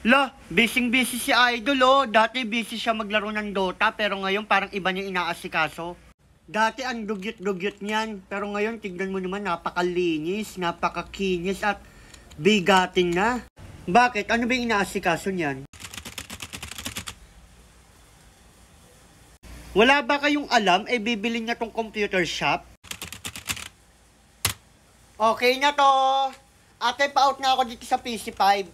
Busy si Idol Dati busy siya maglaro ng Dota pero ngayon parang iba niya inaasikaso. Dati ang dugyot-dugyot niyan pero ngayon tignan mo naman napakalinis, napakakinis at bigatin na. Bakit? Ano ba yung inaasikaso niyan? Wala ba kayong alam bibili niya tong computer shop? Okay na to. Ate, pa-out na ako dito sa PC5.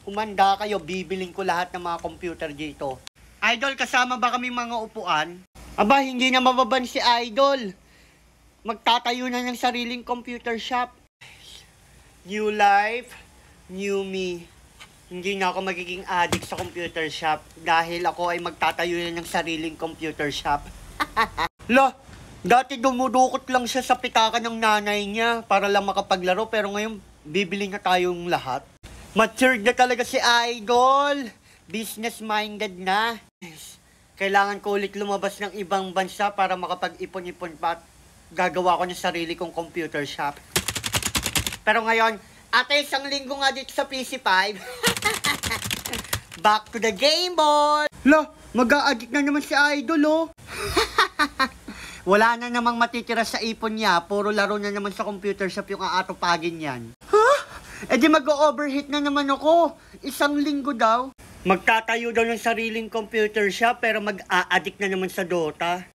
Humanda kayo, bibiling ko lahat ng mga computer dito. Idol, kasama ba kami mga upuan? Aba, hindi na mababan si Idol. Magtatayo na ng sariling computer shop. New life, new me. Hindi na ako magiging addict sa computer shop dahil ako ay magtatayo na ng sariling computer shop. Dati dumudukot lang siya sa pitaka ng nanay niya para lang makapaglaro pero ngayon bibili na tayong lahat. Matured na talaga si Idol. Business-minded na. Kailangan ko ulit lumabas ng ibang bansa para makapag-ipon-ipon pa at gagawa ko ng sarili kong computer shop. Pero ngayon, ate, isang linggo nga dito sa PC5. Back to the game, boy! Mag-a-addict na naman si Idol, Wala na namang matitira sa ipon niya. Puro laro na naman sa computer shop yung aatupagin yan. Di mag-overheat na naman ako. Isang linggo daw. Magtatayo daw ng sariling computer shop pero mag-a-addict na naman sa Dota.